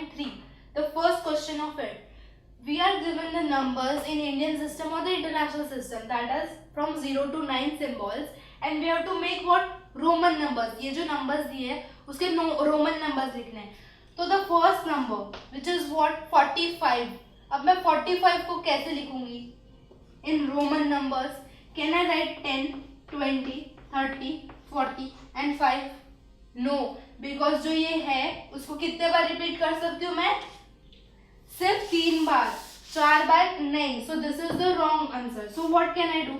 2.3. The first question of it. We are given the numbers in Indian system or the international system, that is from 0 to 9 symbols, and we have to make what? Roman numbers. ये जो numbers दिए हैं उसके Roman numbers लिखने हैं. तो the first number which is what? 45. अब मैं 45 को कैसे लिखूंगी in Roman numbers? Can I write 10, 20, 30, 40 and 5? No, because जो ये है उसको कितने बार रिपीट कर सकती हूँ मैं? सिर्फ 3 बार, 4 बार नहीं. सो this is the wrong answer. So what can I do?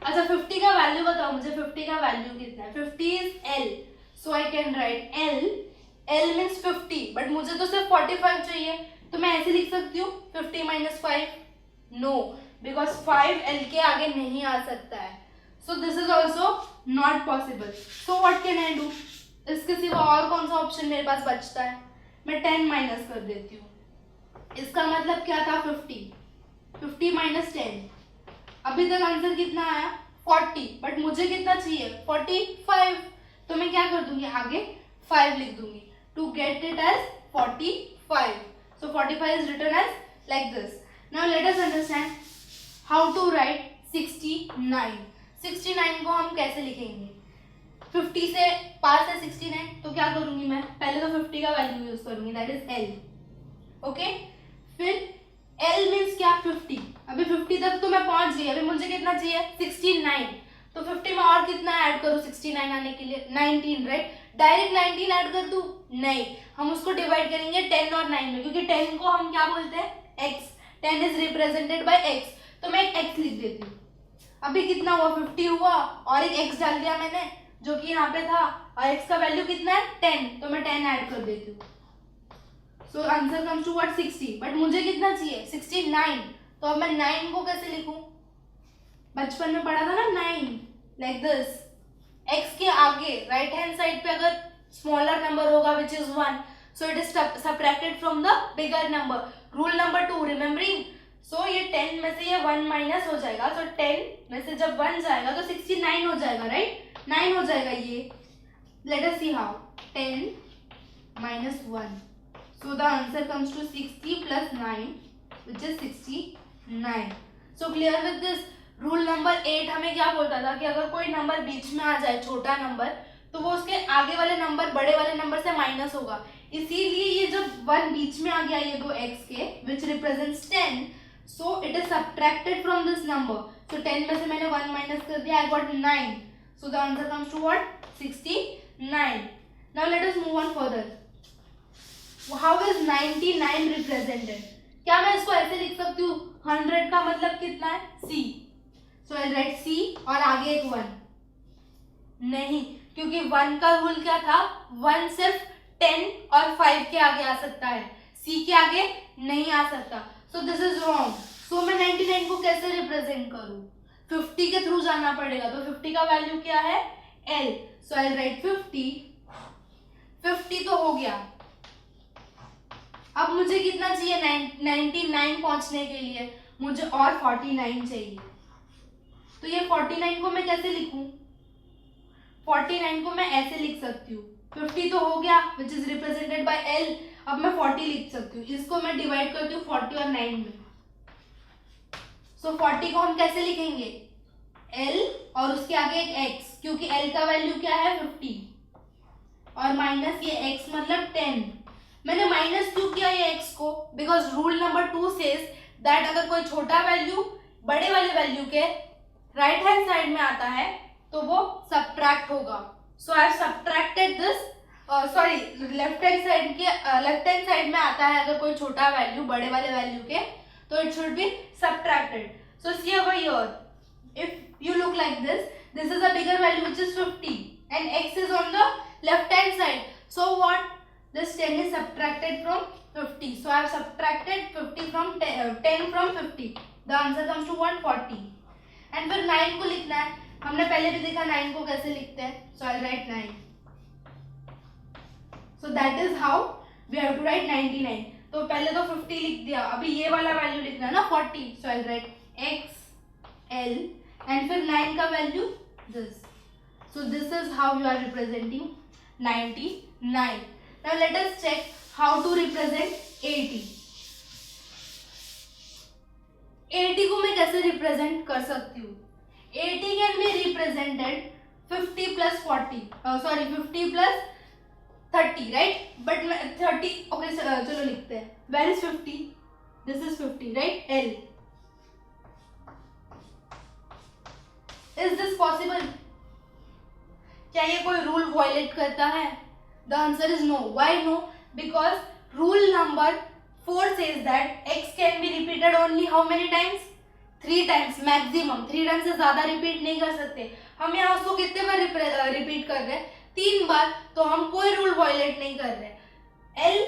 अच्छा 50 का वैल्यू बताओ मुझे. 50 का वैल्यू कितना है? 50 is L. So I can write L. L means 50, but मुझे तो सिर्फ 45 चाहिए, तो मैं ऐसे लिख सकती हूँ 50 माइनस 5. नो, बिकॉज 5 L के आगे नहीं आ सकता है. सो this is also not possible. So what can I do? इसके सिवा और कौन सा ऑप्शन मेरे पास बचता है? मैं 10 माइनस कर देती हूँ. इसका मतलब क्या था? 50 माइनस 10. अभी तक आंसर कितना आया? 40, बट मुझे कितना चाहिए? 45. तो मैं क्या कर दूंगी? आगे 5 लिख दूंगी to get it as 45. So 45 is written as like this. Now let us understand how to write 69. 69 को हम कैसे लिखेंगे? 50 से पास है 69, तो क्या करूंगी मैं? पहले तो 50 का वैल्यू यूज करूंगी, दैट इज L. ओके, फिर L मीन्स क्या? 50. अभी 50 तक तो मैं पहुंच गई. अभी मुझे कितना चाहिए? 69. तो 50 में और कितना ऐड करूं 69 आने के लिए? 19, राइट? डायरेक्ट 19 ऐड कर दूं? नहीं, हम उसको डिवाइड करेंगे 10 और 9 में, क्योंकि 10 को हम क्या बोलते हैं? x. 10 is represented by x. तो मैं एक x लिख देती हूँ. अभी कितना हुआ? 50 हुआ और एक x डाल दिया मैंने जो कि यहाँ पे था, और x का वैल्यू कितना है? 10. तो मैं 10 ऐड कर देती हूँ. So answer comes to what? 60. But मुझे कितना चाहिए? 69. तो अब मैं 9 को कैसे लिखूं? बचपन में पढ़ा था ना 9, लाइक दिस. x के आगे राइट हैंड साइड पे अगर स्मॉलर नंबर होगा which is 1, so it is subtracted from the bigger number. Rule number 2 remembering. So ये 10 में से ये 1 माइनस हो जाएगा. सो 10 में से जब 1 जाएगा तो 69 हो जाएगा, राइट? 9 हो जाएगा ये. Late us see how. 10 minus 1. So the answer comes to 60 plus 9, which is 69. So clear with this? Rule number 8 हमें क्या बोलता था कि अगर कोई नंबर बीच में आ जाए, छोटा नंबर, तो वो उसके आगे वाले नंबर बड़े वाले नंबर से माइनस होगा. इसीलिए ये जब 1 बीच में आ गया ये दो x के, which represents 10, so it is subtracted from this number. So 10 में से मैंने 1 माइनस कर दिया, I got 9. So the answer comes to what? 69. Now let us move on further. How is 99 represented? क्या मैं इसको ऐसे लिख सकती हूँ? 100 का मतलब कितना है? C. So I'll write C और आगे एक 1. नहीं, क्योंकि 1 का रूल क्या था? 1 सिर्फ 10 और 5 के आगे आ सकता है, C के आगे नहीं आ सकता. So this is wrong. So मैं 99 को कैसे रिप्रेजेंट करूँ? 50 के थ्रू जाना पड़ेगा. तो 50 का वैल्यू क्या है? L. So I'll write 50. 50 तो हो गया. अब मुझे कितना चाहिए? 99 पहुंचने के लिए मुझे और 49 चाहिए. तो ये 49 को मैं कैसे लिखूं? 49 को मैं ऐसे लिख सकती हूँ. 50 तो हो गया which is represented by L. अब मैं 40 लिख सकती हूँ. इसको मैं डिवाइड करती हूँ 40 और 9 में. सो 40 को हम कैसे लिखेंगे? L और उसके आगे एक x, क्योंकि L का वैल्यू क्या है? 50 और माइनस ये x मतलब 10. मैंने माइनस क्यों किया ये x को? Because rule number 2 says that अगर कोई छोटा वैल्यू बड़े वाले वैल्यू के राइट हैंड साइड में आता है तो वो सबट्रैक्ट होगा. So I have subtracted this. Sorry, left hand side में आता है अगर कोई छोटा वैल्यू बड़े वाले वैल्यू के, तो it should be subtracted. So see over here, if you look like this is a bigger value which is 50 and x is on the left hand side. So what? This 10 is subtracted from 50. So I have subtracted 50 from 10 from 50. The answer comes to 140. And फिर 9 को लिखना है. हमने पहले भी देखा 9 को कैसे लिखते हैं. So I'll write 9. So that is how we have to write 99. तो पहले तो 50 लिख दिया, अभी ये वाला वैल्यू लिखना है ना 40. So I'll write x L and फिर 9 का value this. So this is how you are representing 99. Now let us check how to represent 80. 80 को मैं कैसे रिप्रेजेंट कर सकती हूँ? 80 can be represented 50 plus 40, 50 plus 30, right? But 30, okay, चलो लिखते हैं. Where is 50? This is 50, right? L. Is this possible? क्या ये कोई रूल वायलेट करता है? The answer is no. Why no? Because rule number 4 says that x can be repeated only how many times? 3 times maximum. 3 times से ज्यादा repeat नहीं कर सकते. हम यहाँ उसको कितने बार रिपीट कर रहे हैं? 3 बार. तो हम कोई रूल वायलेट नहीं कर रहे. L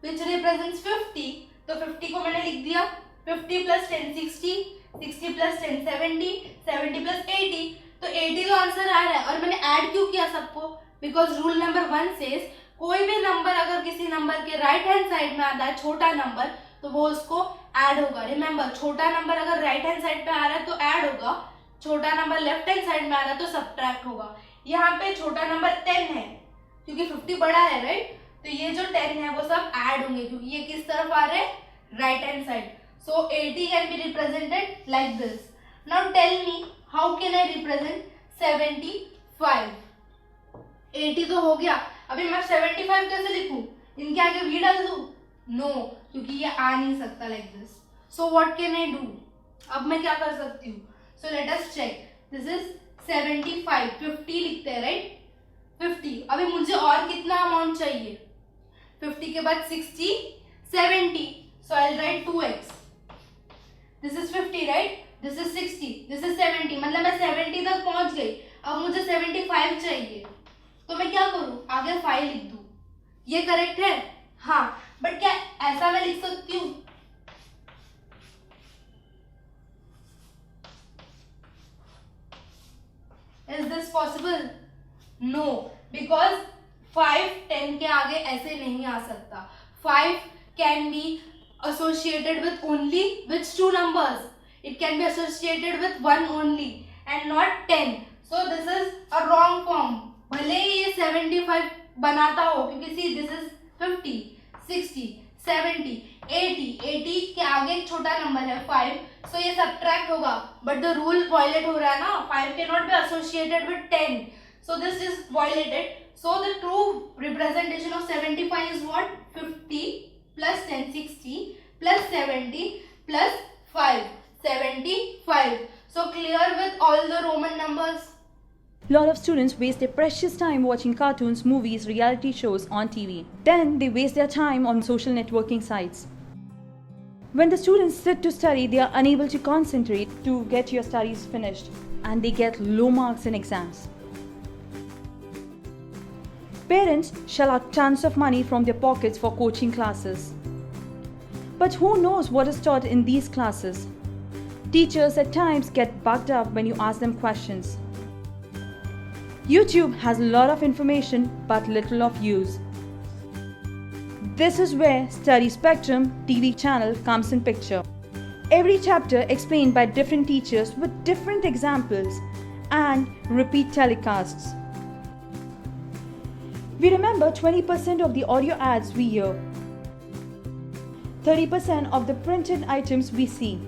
which represents 50, तो 50 को मैंने लिख दिया. 50 plus 10 60, 60 plus 10 70, 70 plus 80. तो 80 तो आंसर आ रहा है. और मैंने ऐड क्यों किया सबको? बिकॉज रूल नंबर 1 सेज कोई भी नंबर अगर किसी नंबर के राइट हैंड साइड में आता है छोटा नंबर तो वो उसको ऐड होगा. रिमेंबर, छोटा नंबर अगर राइट हैंड साइड पे आ रहा है तो ऐड होगा, छोटा नंबर लेफ्ट हैंड साइड में आ रहा है तो सब्ट्रैक्ट होगा. यहाँ पे छोटा नंबर 10 है क्योंकि 50 बड़ा है, राइट? तो ये जो 10 है वो सब ऐड होंगे क्योंकि ये किस तरफ आ रहे हैं? Right hand side. So 80 can be represented like this. Now tell me how can I represent 75? 80 तो हो गया. अभी मैं 75 कैसे लिखूं? इनके आगे v डाल दूं? नो, क्योंकि ये आ नहीं सकता like this. So what can I do? अब मैं क्या कर सकती हूँ? So let us check. This is 75. 50 लिखते हैं, राइट? 50. अभी मुझे और कितना अमाउंट चाहिए? 50 के बाद 60, 70. So I will write 2x. This is 50, right? This is 60, this is 70. मतलब मैं 70 तक पहुंच गई. अब मुझे 75 चाहिए. तो मैं क्या करूं? आगे 5 लिख दूं. ये करेक्ट है? हाँ. बट क्या ऐसा मैं लिख सकती हूँ? Is this possible? No, because 5 10 के आगे ऐसे नहीं आ सकता. 5 can be associated with only which two numbers? It can be associated with 1 only and not 10. So this is a wrong form. भले ही ये 75 बनाता हो क्योंकि see this is 50, 60, 70, 80. 80 के आगे एक छोटा नंबर है 5. So ये सब्ट्रैक्ट होगा. बट द रूल वायलेट हो रहा है ना. 5 cannot be associated with 10. So this is violated. So the true representation of 75 is what? 50 plus 10, 60 plus 70 plus 5, 75. So clear with all the Roman numbers? A lot of students waste their precious time watching cartoons, movies, reality shows on TV. Then they waste their time on social networking sites. When the students sit to study, they are unable to concentrate to get your studies finished, and they get low marks in exams. Parents shell out tons of money from their pockets for coaching classes. But who knows what is taught in these classes? Teachers at times get bugged up when you ask them questions. YouTube has a lot of information but little of use. This is where Study Spectrum TV channel comes in picture. Every chapter explained by different teachers with different examples and repeat telecasts. We remember 20% of the audio ads we hear, 30% of the printed items we see.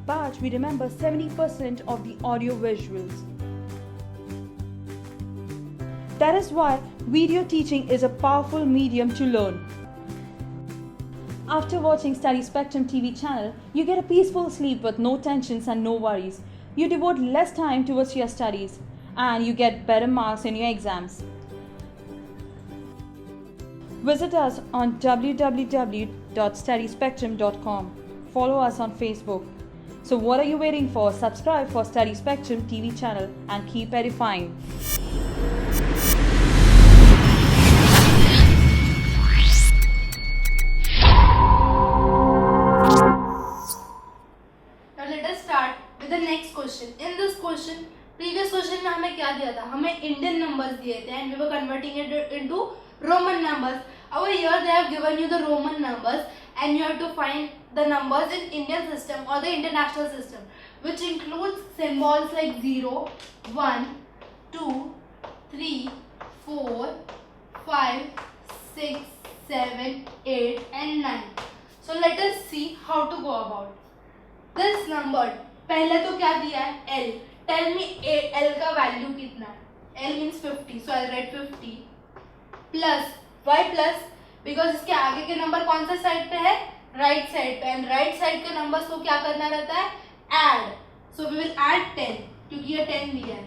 But we remember 70% of the audio visuals. That is why video teaching is a powerful medium to learn. After watching Study Spectrum TV channel, you get a peaceful sleep with no tensions and no worries. You devote less time towards your studies and you get better marks in your exams. Visit us on www.studyspectrum.com. Follow us on Facebook. So what are you waiting for? Subscribe for Study Spectrum TV channel and keep edifying. Now let us start with the next question. In this question, previous question में हमें क्या दिया था? हमें Indian numbers दिए थे and we were converting it into Roman numbers. Over here they have given you the Roman numbers and you have to find the numbers in Indian system or the international system, which includes symbols like 0, 1, 2, 3, 4, 5, 6, 7, 8 and 9. So let us see how to go about this number. पहले तो क्या दिया है? L. Tell me L का value कितना है? L means 50. So I'll write 50 plus. Why plus? Because इसके आगे के नंबर कौन सा साइड पे है? राइट साइड पे. एंड राइट साइड के नंबर्स को क्या करना रहता है? Add. So we will add 10 क्योंकि ये 10 दिया है.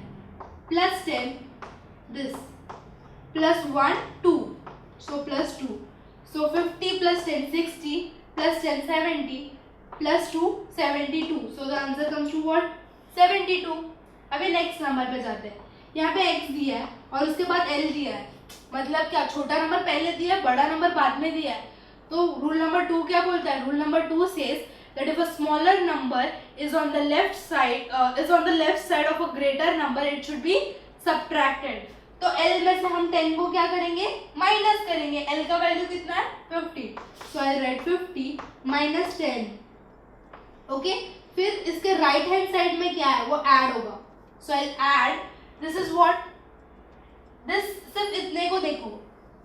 Plus 10 this plus 1 2. So plus 2. So 50 plus 10 60 plus 10 70 plus 2 72. So the answer comes to what? 72. अभी नेक्स्ट नंबर पे जाते हैं. यहाँ पे x दिया है और उसके बाद l दिया है. मतलब क्या? छोटा नंबर पहले दिया है, बड़ा नंबर बाद में दिया है. तो रूल नंबर 2 क्या बोलता है? Rule number 2 says that if a smaller number is on the left side of a greater number, it should be subtracted. तो L में से हम 10 को क्या करेंगे? माइनस करेंगे. L का वैल्यू कितना है? 50. So I'll write 50 minus 10. Okay. फिर इसके राइट हैंड साइड में क्या है? वो ऐड होगा. So I'll add. This is what? This सिर्फ इतने को देखो.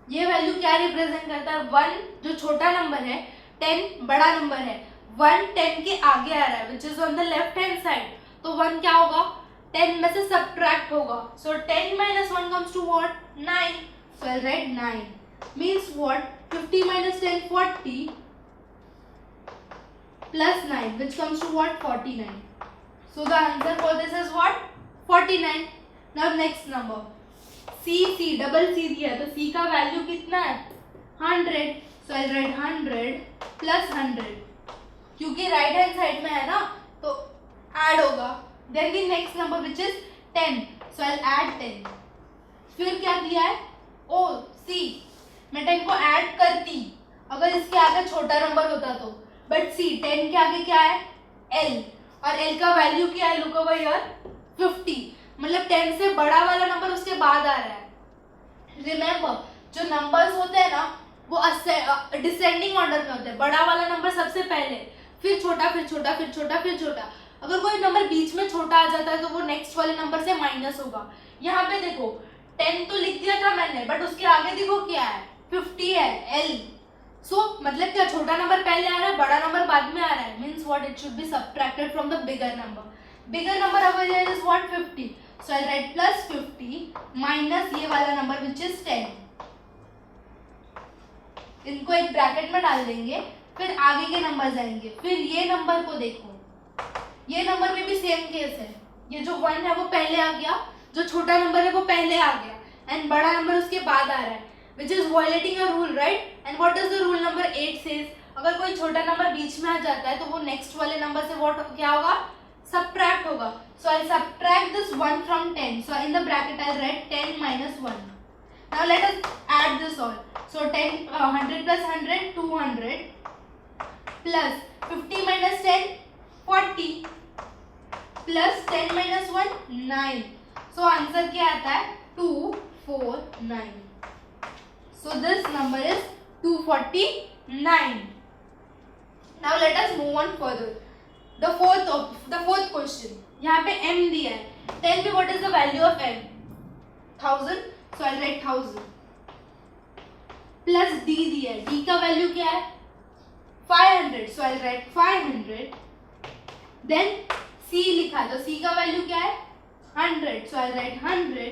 ये वैल्यू क्या रिप्रेजेंट करता है? 1 जो छोटा नंबर है, 10 बड़ा नंबर है. 1 10 के आगे आ रहा है which is on the left hand side. तो 1 क्या होगा? 10 में से सब्ट्रैक्ट होगा. सो 10 minus 1 comes to what? 9. So I'll write 9. Means what? 50 minus 10 40 plus 9 which comes to what? 49. So the answer for this is what? 49. Now next number. C double C दिया है तो C का वैल्यू कितना है? 100. So I'll write 100 plus 100. क्योंकि right hand side में है ना तो ऐड होगा. Then the next number which is 10. So I'll add 10. फिर क्या दिया है? O C. मैं 10 को ऐड करती अगर इसके आगे छोटा नंबर होता तो. बट C 10 के आगे क्या है? L. और L का वैल्यू क्या है? Look over here 50. मतलब 10 से बड़ा वाला नंबर उसके बाद आ रहा है. रिमेम्बर जो नंबर्स होते हैं ना वो डिसेंडिंग ऑर्डर में होते हैं. बड़ा वाला नंबर सबसे पहले, फिर छोटा, फिर छोटा, फिर छोटा, फिर छोटा. अगर कोई नंबर बीच में छोटा आ जाता है तो वो नेक्स्ट वाले नंबर से माइनस होगा. यहाँ पे देखो 10 तो लिख दिया था मैंने बट उसके आगे देखो क्या है? 50 है. L. सो मतलब क्या? छोटा नंबर पहले आ रहा है, बड़ा नंबर बाद में आ रहा है. Means what? It should be subtracted from the bigger number. Bigger number over here is what? 50. So I'll write plus 50 minus ये वाला नंबर which is 10. इनको एक ब्रैकेट में डाल देंगे. फिर आगे के नंबर आएंगे. फिर ये नंबर को देखो. ये नंबर में भी सेम केस है. ये जो 1 है वो पहले आ गया, जो छोटा नंबर है वो पहले आ गया एंड बड़ा नंबर उसके बाद आ रहा है which is violating a rule, right? And what does the rule number 8 says? अगर कोई छोटा नंबर बीच में आ जाता है तो वो नेक्स्ट वाले नंबर से what क्या होगा? Subtract होगा. So I'll subtract this 1 from 10. So in the bracket I'll write 10 minus 1. Now let us add this all. So 100 plus 100 200 plus 50 minus 10 40 plus 10 minus 1 9. So answer क्या आता है? 249. So this number is 249. Now let us move on further. The fourth question. यहाँ पे m दिया है. Tell me what is the value of m? 1000. So I'll write 1000. Plus d दिया है. d का वैल्यू क्या है? 500. So I'll write 500. Then c लिखा है तो c का वैल्यू क्या है? 100. So I'll write 100.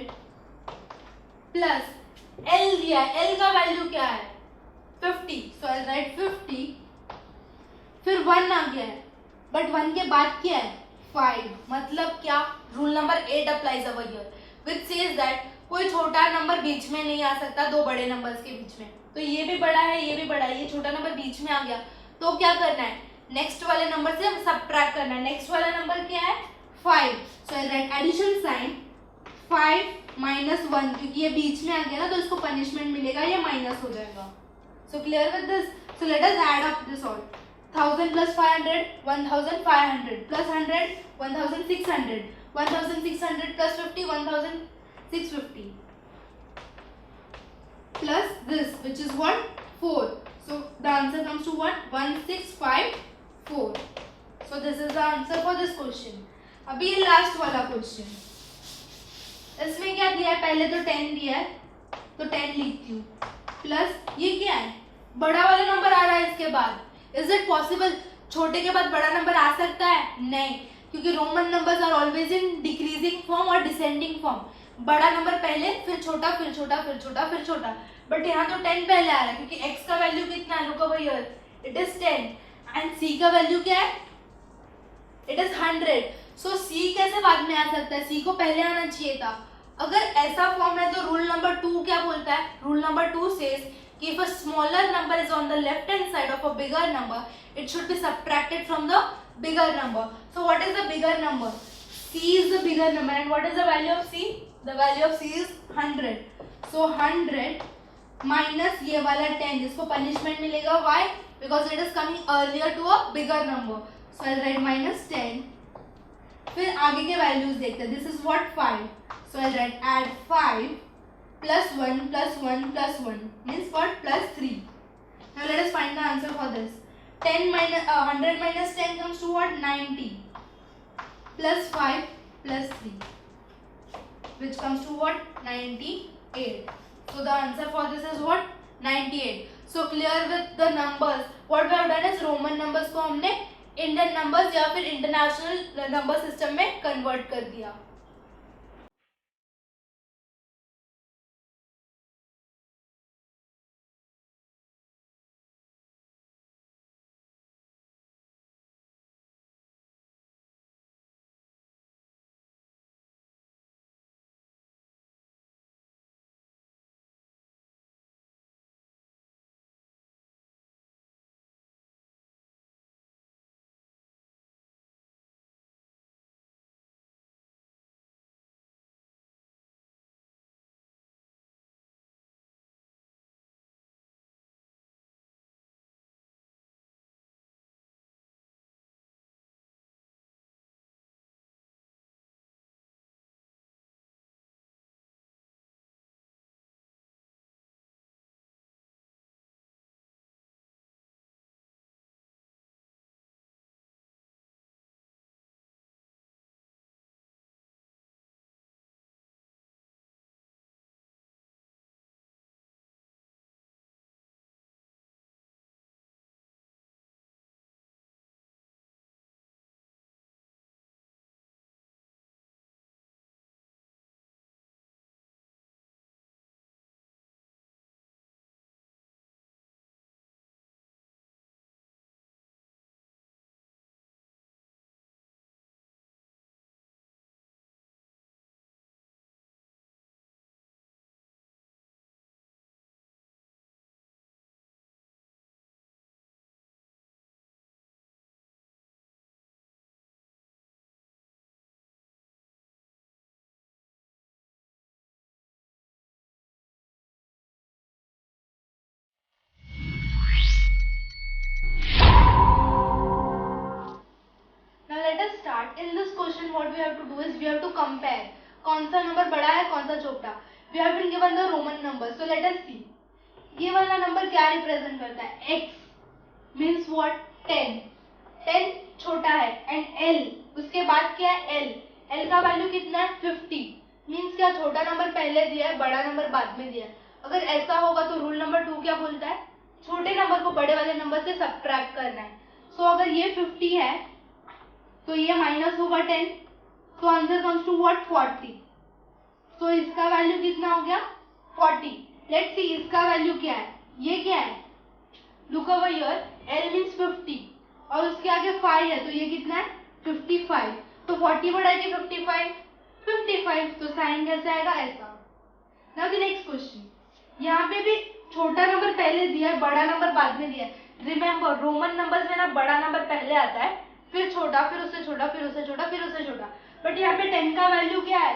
Plus l दिया है. l का वैल्यू क्या है? 50. So I'll write 50. फिर 1 आ गया है बट 1 के बाद क्या है? 5. मतलब क्या? Rule number 8 applies over here which says that कोई छोटा नंबर बीच में नहीं आ सकता दो बड़े नंबर्स के बीच में. तो ये भी बड़ा है, ये भी बड़ा है, ये छोटा नंबर बीच में आ गया तो क्या करना है? नेक्स्ट वाले नंबर से सबट्रैक्ट करना है. नेक्स्ट वाला नंबर क्या है? 5. सो आई राइट एडिशन साइन 5 minus 1 क्योंकि ये बीच में आ गया ना तो इसको पनिशमेंट मिलेगा, ये माइनस हो जाएगा. So clear with this. So let us add up this all. 1000 plus 500 1500 plus 100 1600 1600 plus 50 1650 plus this which is what? 4. So the answer comes to what? 1654. So this is the answer for this question. अभी ये last वाला question. इसमें क्या दिया है? पहले तो 10 दिया है तो 10 लिखती हूँ, प्लस ये क्या है, बड़ा वाला नंबर आ रहा है इसके बाद. इज इट पॉसिबल छोटे के बाद बड़ा नंबर आ सकता है? नहीं, क्योंकि Roman numbers are always in decreasing form और डिसेंडिंग फॉर्म. बड़ा नंबर पहले, फिर छोटा, फिर छोटा, फिर छोटा, फिर छोटा. बट यहाँ तो 10 पहले आ रहा है, क्योंकि x का वैल्यू कितना है, look over here, it is 10. And c का वैल्यू क्या है, इट इज 100. सो c कैसे बाद में आ सकता है, c को पहले आना चाहिए था. अगर ऐसा फॉर्म है तो रूल नंबर 2 क्या बोलता है, रूल नंबर 2 सेज कि if a smaller number is on the left hand side of a bigger number, it should be subtracted from the bigger number. So what is the bigger number? C is the bigger number, and what is the value of C? The value of C is 100. So 100 minus ये वाला 10, जिसको punishment मिलेगा. Why? Because it is coming earlier to a bigger number. So I'll write minus 10. फिर आगे के values देखते हैं. This is what 5. So I'll write add 5 plus 1 plus 1 plus 1 means what, plus 3. Now let us find the answer for this. 100 minus 10 comes to what, 90, plus 5 plus 3, which comes to what, 98. So the answer for this is what, 98. So clear with the numbers. What we have done is Roman numbers को हमने Indian numbers या फिर international number system में convert कर दिया. In this question what we have to do is we have to compare कौन सा number बड़ा है कौन सा छोटा. We have been given the Roman number, so let us see. ये वाला नंबर क्या रिप्रेजेंट करता है, x means what, 10. 10 छोटा है and l उसके बाद क्या है, l का वैल्यू कितना है, 50. मीन्स क्या, छोटा नंबर पहले दिया है, बड़ा नंबर बाद में दिया है. अगर ऐसा होगा तो रूल नंबर 2 क्या बोलता है, छोटे नंबर को बड़े वाले नंबर से सब्ट्रैक्ट करना है. सो अगर ये 50 है तो ये माइनस होगा 10. तो आंसर कम्स टू व्हाट, 40. तो इसका वैल्यू कितना हो गया, 40. लेट्स सी इसका वैल्यू क्या है, ये क्या है, look over here, l means 50 और उसके आगे 5 है तो ये कितना है, 55. तो 40 बढ़ा के 55. तो साइन कैसे आएगा, ऐसा. Now the next question. यहाँ पे भी छोटा नंबर पहले दिया है, बड़ा नंबर बाद में दिया है. रिमेम्बर रोमन नंबर्स में ना बड़ा नंबर पहले आता है, फिर छोटा, फिर उससे छोटा, फिर उससे छोटा, फिर उससे छोटा. बट यहाँ पे 10 का वैल्यू क्या है,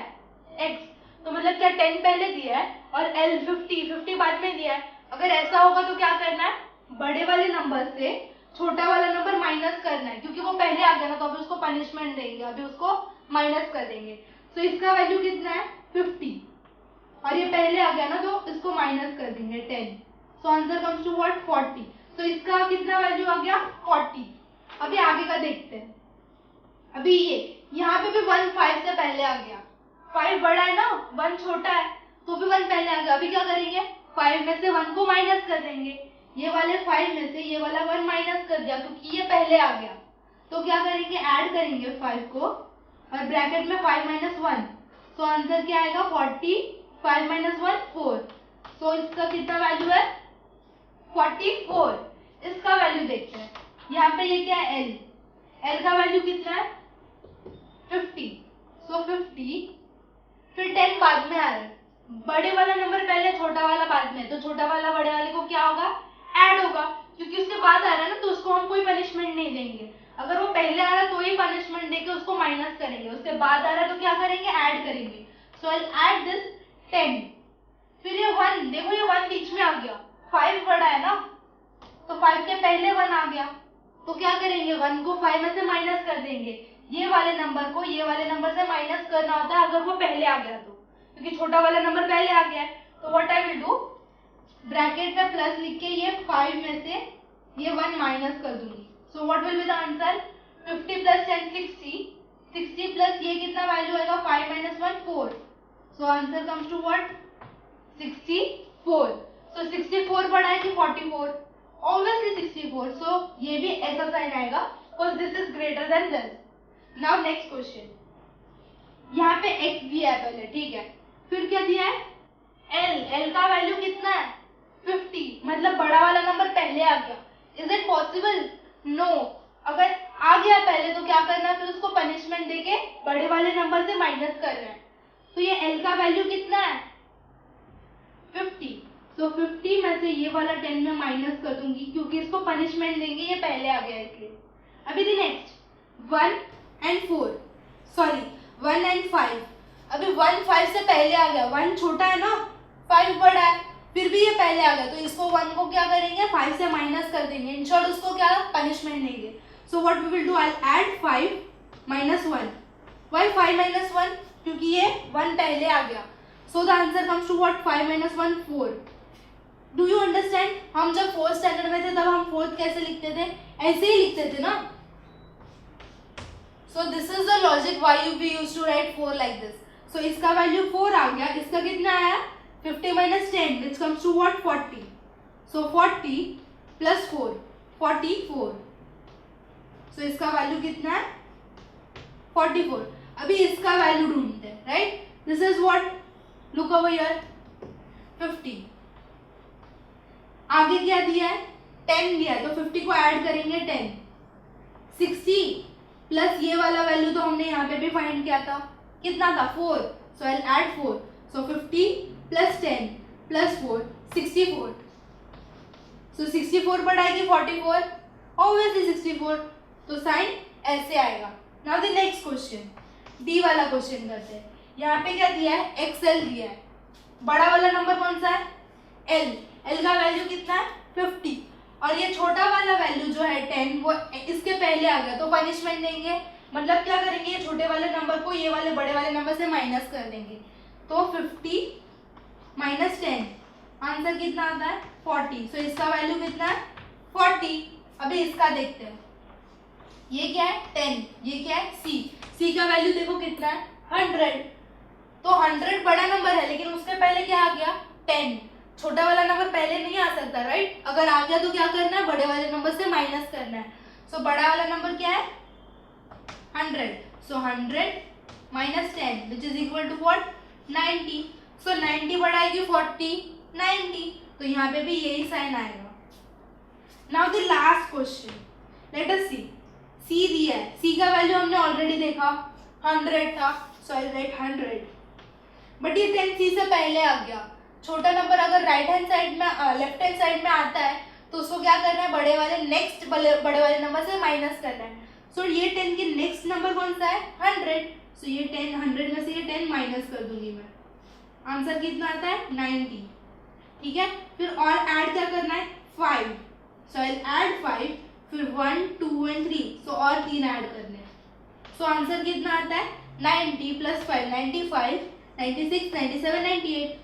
x. तो मतलब क्या 10 पहले दिया है और l 50 बाद में दिया है. अगर ऐसा होगा तो क्या करना है, बड़े वाले नंबर से छोटा वाला नंबर माइनस करना है, क्योंकि वो पहले आ गया ना तो अभी उसको पनिशमेंट देंगे, अभी उसको माइनस कर देंगे. तो इसका वैल्यू कितना है, 50 और ये पहले आ गया ना तो इसको माइनस कर देंगे 10. So answer comes to what, 40. तो इसका कितना वैल्यू आ गया, 40. अभी आगे का देखते हैं. अभी ये यहाँ पे भी 1 5 से पहले आ गया, 5 बड़ा है ना, 1 छोटा है, तो भी 1 पहले आ गया। अभी क्या करेंगे, 5 में से 1 को माइनस कर देंगे। ये वाले 5 में से ये वाला 1 माइनस कर दिया क्योंकि ये पहले आ गया। तो क्या करेंगे, ऐड करेंगे 5 को और ब्रैकेट में 5 माइनस 1। सो आंसर क्या आएगा, 40, 5 माइनस 1 4। सो इसका कितना वैल्यू है, 44। इसका वैल्यू देखते हैं। यहाँ पे ये क्या है, एल का वैल्यू कितना है, 50। सो 50, फिर 10 बाद में आ रहा है। बड़े वाला नंबर पहले, छोटा वाला बाद में, तो छोटा वाला बड़े वाले को क्या होगा, ऐड होगा, क्योंकि उसके बाद आ रहा है ना, तो उसको हम कोई पनिशमेंट नहीं देंगे। अगर वो पहले आ रहा है तो ही पनिशमेंट देके उसको माइनस करेंगे, उसके बाद आ रहा है तो क्या करेंगे, ऐड करेंगे। सो आई ऐड दिस 10। फिर ये 1, देखो ये 1 बीच में आ गया, 5 बड़ा है ना, तो 5 के पहले 1 आ गया, तो क्या करेंगे, 1 को 5 में से माइनस कर देंगे। ये वाले नंबर को ये वाले नंबर से माइनस करना होता है अगर वो पहले आ गया तो, क्योंकि छोटा वाला नंबर पहले आ गया है। तो what I will do, bracket में प्लस लिख के ये 5 में से ये 1 माइनस कर दूंगी। So what will be the answer, 50 plus 10 60, 60 plus ये कितना वैल्यू आएगा, 5 minus 1 4। So answer comes to what, 64। So 64 बड़ा है कि 44, ऑब्वियसली 64। सो ये भी ऐसा साइन आएगा because this is greater than this. Now next question, यहाँ पे x दिया है पहले, ठीक है, फिर क्या दिया है, l का वैल्यू कितना है, 50, मतलब बड़ा वाला नंबर पहले आ गया। Is it possible, no. अगर आ गया पहले तो क्या करना है, फिर उसको पनिशमेंट देके बड़े वाले नंबर से माइनस करना है। तो ये l का वैल्यू कितना है, 50। तो 50 में से ये वाला 10 में माइनस कर दूंगी क्योंकि इसको पनिशमेंट देंगे, ये पहले आ गया इसलिए। अभी दी नेक्स्ट 1 and 4, सॉरी 1 and 5। अभी 1 5 से पहले आ गया, 1 छोटा है ना, 5 बड़ा है, फिर भी ये पहले आ गया, तो इसको 1 को क्या करेंगे, 5 से माइनस कर देंगे। इन शॉर्ट उसको क्या पनिशमेंट देंगे। So what we will do, I add 5 minus 1। Why 5 minus 1, क्योंकि ये 1 पहले आ गया। So the answer comes to what, 5 minus 1 4। Do you understand, हम जब 4th स्टैंडर्ड में थे तब हम 4th कैसे लिखते थे, ऐसे ही लिखते थे ना। So this is the logic why we used to write 4 like this. So इसका वैल्यू 4 आ गया, इसका कितना आया, 50 minus 10 which comes to what, 40। So 40 plus 4, 44। So इसका वैल्यू कितना है, 44। अभी इसका वैल्यू ढूंढते हैं, right. This is what, look over here, 50। आगे क्या दिया है, 10 दिया है, तो 50 को ऐड करेंगे 10। 60 प्लस ये वाला वैल्यू तो हमने यहाँ पे भी फाइंड किया था, कितना था, 4। So I will add 4। So 50 plus 10 plus 4, 64। So 64 बड़ा है कि 44, ऑब्वियसली 64, तो साइन ऐसे आएगा। Now the next question, D वाला क्वेश्चन करते हैं। यहाँ पे क्या दिया है, एक्सएल दिया है, बड़ा वाला नंबर कौन सा है, एल का वैल्यू कितना है, 50, और ये छोटा वाला वैल्यू जो है 10 वो इसके पहले आ गया, तो पनिशमेंट देंगे, मतलब क्या करेंगे, ये छोटे वाले नंबर को ये वाले बड़े वाले नंबर से माइनस कर देंगे। तो 50 माइनस 10, आंसर कितना आता है, 40। सो इसका वैल्यू कितना है, 40। अभी इसका देखते हैं, ये क्या है 10, ये क्या है सी का वैल्यू देखो कितना है, 100। तो 100 बड़ा नंबर है, लेकिन उसके पहले क्या आ गया, 10। छोटा वाला नंबर पहले नहीं आ सकता, राइट। अगर आ गया तो क्या करना है, बड़े वाले नंबर से माइनस करना है। सो बड़ा वाला नंबर क्या है, 100। So 100 minus 10 which is equal to what, 90। So 90 बड़ा है कि 40, 90, तो यहाँ पे भी यही साइन आएगा। Now the last question, let us see दिया है, सी का वैल्यू हमने ऑलरेडी देखा, 100 था। सो आई राइट 100, बट ये 10 सी से पहले आ गया। छोटा नंबर अगर राइट हैंड साइड में लेफ्ट हैंड साइड में आता है तो उसको क्या करना है, बड़े वाले नेक्स्ट बड़े वाले नंबर से माइनस करना है। सो ये 10 की नेक्स्ट नंबर कौन सा है, 100। सो ये 10, 100 में से ये 10 माइनस कर दूंगी मैं, आंसर कितना आता है, 90। ठीक है, फिर और ऐड क्या करना है, 5। सो आई ऐड 5, फिर 1 2 एंड 3, सो और 3 ऐड करने हैं। सो आंसर कितना आता है, 90 प्लस 5, 95, 96, 97, 98।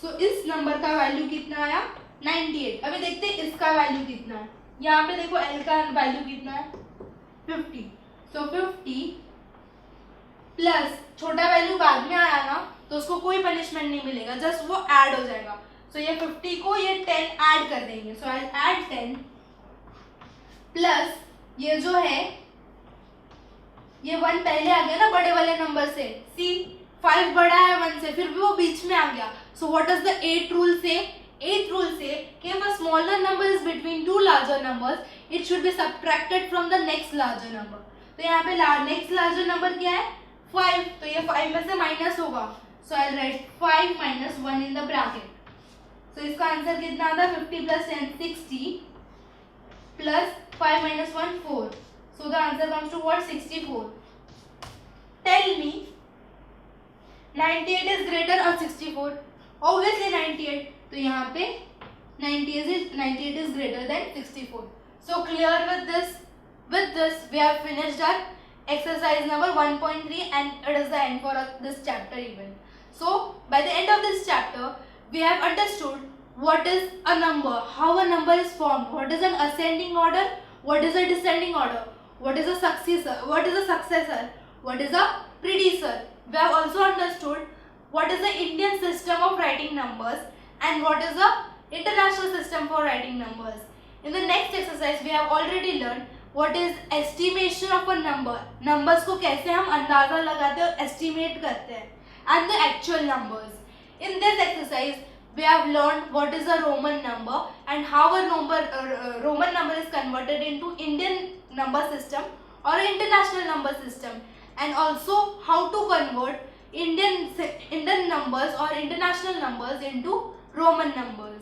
सो इस नंबर का वैल्यू कितना आया, 98। अभी देखते हैं इसका वैल्यू कितना है। यहाँ पे देखो एल का वैल्यू कितना है, 50। सो 50 प्लस छोटा वैल्यू बाद में आया ना, तो उसको कोई पनिशमेंट नहीं मिलेगा, जस्ट वो ऐड हो जाएगा. सो ये 50 को ये 10 ऐड कर देंगे. सो आई ऐड 10 प्लस ये जो है ये 1 पहले आ गया ना बड़े वाले नंबर से. सी 5 बड़ा है 1 से, फिर भी वो बीच में आ गया. So what does the 8th rule से? 8th rule say कि if a smaller number is between two larger numbers, it should be subtracted from the next larger number. तो यहाँ पे next larger number क्या है? 5. तो ये 5 में से माइनस होगा. So I'll write 5 minus 1 in the bracket. So इसका आंसर कितना आता है? 50 plus 10 60 plus 5 minus 1 4. So the answer comes to what? 64. Tell me 98 is greater or 64? Obviously 98. तो यहाँ पे 98 is greater than 64. So clear with this? With this we have finished our exercise number 1.3 and it is the end for this chapter even. So by the end of this chapter we have understood what is a number, how a number is formed, what is an ascending order, what is a descending order, what is a successor, what is a predecessor. We have also understood what is the Indian system of writing numbers and what is the international system for writing numbers. In the next exercise we have already learned what is estimation of a number. Numbers को कैसे हम अंदाजा लगाते हैं, estimate करते हैं, and the actual numbers. In this exercise we have learned what is a Roman number and how a Roman number is converted into Indian number system or international number system, and also how to convert Indian numbers or international numbers into Roman numbers.